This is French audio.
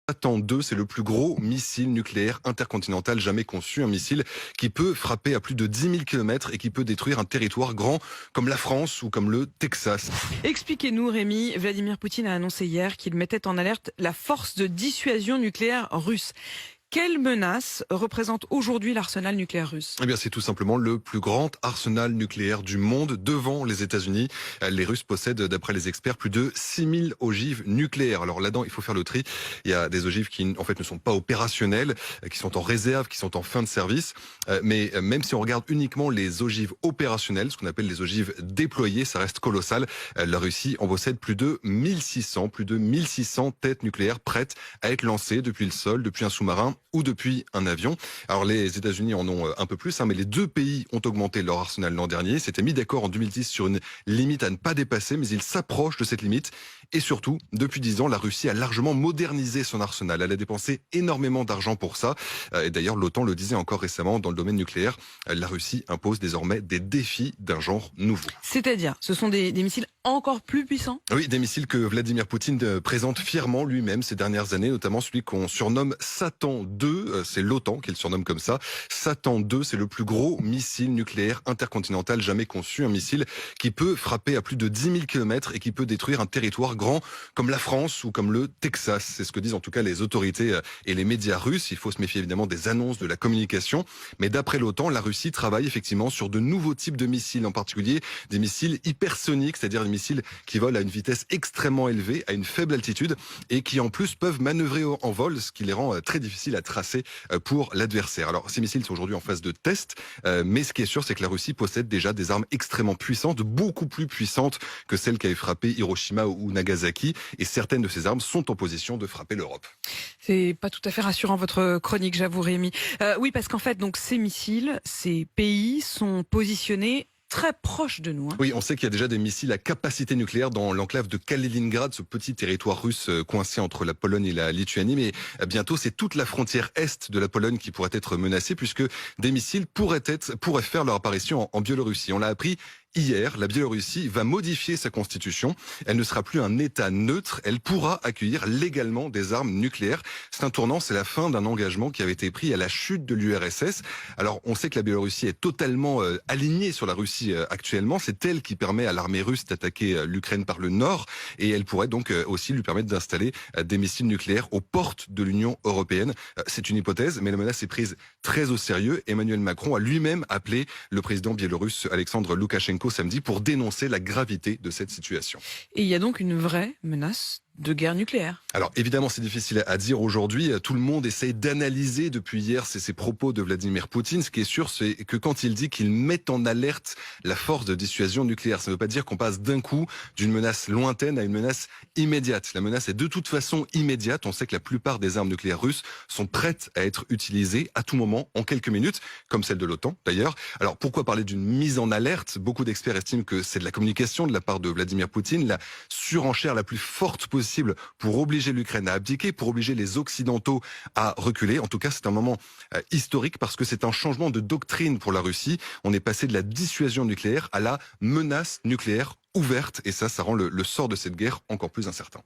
Satan 2, c'est le plus gros missile nucléaire intercontinental jamais conçu. Un missile qui peut frapper à plus de 10 000 km et qui peut détruire un territoire grand comme la France ou comme le Texas. Expliquez-nous, Rémi. Vladimir Poutine a annoncé hier qu'il mettait en alerte la force de dissuasion nucléaire russe. Quelle menace représente aujourd'hui l'arsenal nucléaire russe? Eh bien, c'est tout simplement le plus grand arsenal nucléaire du monde devant les États-Unis. Les Russes possèdent, d'après les experts, plus de 6000 ogives nucléaires. Alors là-dedans, il faut faire le tri. Il y a des ogives qui, en fait, ne sont pas opérationnelles, qui sont en réserve, qui sont en fin de service. Mais même si on regarde uniquement les ogives opérationnelles, ce qu'on appelle les ogives déployées, ça reste colossal. La Russie en possède plus de 1600 têtes nucléaires prêtes à être lancées depuis le sol, depuis un sous-marin ou depuis un avion. Alors les États-Unis en ont un peu plus, mais les deux pays ont augmenté leur arsenal l'an dernier. S'étaient mis d'accord en 2010 sur une limite à ne pas dépasser, mais ils s'approchent de cette limite. Et surtout, depuis 10 ans, la Russie a largement modernisé son arsenal. Elle a dépensé énormément d'argent pour ça. Et d'ailleurs, l'OTAN le disait encore récemment, dans le domaine nucléaire, la Russie impose désormais des défis d'un genre nouveau. C'est-à-dire, ce sont des missiles encore plus puissants? Oui, des missiles que Vladimir Poutine présente fièrement lui-même ces dernières années, notamment celui qu'on surnomme Satan 2, c'est l'OTAN qui le surnomme comme ça. Satan 2, c'est le plus gros missile nucléaire intercontinental jamais conçu, un missile qui peut frapper à plus de 10 000 km et qui peut détruire un territoire grand comme la France ou comme le Texas. C'est ce que disent en tout cas les autorités et les médias russes. Il faut se méfier évidemment des annonces de la communication, mais d'après l'OTAN, la Russie travaille effectivement sur de nouveaux types de missiles, en particulier des missiles hypersoniques, c'est-à-dire des missiles qui volent à une vitesse extrêmement élevée, à une faible altitude et qui en plus peuvent manœuvrer en vol, ce qui les rend très difficiles à tracer pour l'adversaire. Alors ces missiles sont aujourd'hui en phase de test, mais ce qui est sûr, c'est que la Russie possède déjà des armes extrêmement puissantes, beaucoup plus puissantes que celles qui avaient frappé Hiroshima ou Nagasaki, et certaines de ces armes sont en position de frapper l'Europe. C'est pas tout à fait rassurant votre chronique, j'avoue, Rémi. Oui, parce qu'en fait, donc ces missiles, ces pays sont positionnés très proche de nous. Oui, on sait qu'il y a déjà des missiles à capacité nucléaire dans l'enclave de Kaliningrad, ce petit territoire russe coincé entre la Pologne et la Lituanie. Mais bientôt, c'est toute la frontière est de la Pologne qui pourrait être menacée, puisque des missiles pourraient faire leur apparition en Biélorussie. On l'a appris hier, la Biélorussie va modifier sa constitution. Elle ne sera plus un État neutre. Elle pourra accueillir légalement des armes nucléaires. C'est un tournant, c'est la fin d'un engagement qui avait été pris à la chute de l'URSS. Alors, on sait que la Biélorussie est totalement alignée sur la Russie actuellement. C'est elle qui permet à l'armée russe d'attaquer l'Ukraine par le nord. Et elle pourrait donc aussi lui permettre d'installer des missiles nucléaires aux portes de l'Union européenne. C'est une hypothèse, mais la menace est prise très au sérieux. Emmanuel Macron a lui-même appelé le président biélorusse Alexandre Loukachenko samedi pour dénoncer la gravité de cette situation. Et il y a donc une vraie menace de guerre nucléaire. Alors évidemment, c'est difficile à dire aujourd'hui. Tout le monde essaye d'analyser depuis hier ces propos de Vladimir Poutine. Ce qui est sûr, c'est que quand il dit qu'il met en alerte la force de dissuasion nucléaire, ça ne veut pas dire qu'on passe d'un coup d'une menace lointaine à une menace immédiate. La menace est de toute façon immédiate. On sait que la plupart des armes nucléaires russes sont prêtes à être utilisées à tout moment, en quelques minutes, comme celle de l'OTAN d'ailleurs. Alors pourquoi parler d'une mise en alerte? Beaucoup d'experts estiment que c'est de la communication de la part de Vladimir Poutine, la surenchère la plus forte possible pour obliger l'Ukraine à abdiquer, pour obliger les Occidentaux à reculer. En tout cas, c'est un moment historique parce que c'est un changement de doctrine pour la Russie. On est passé de la dissuasion nucléaire à la menace nucléaire ouverte et ça rend le sort de cette guerre encore plus incertain.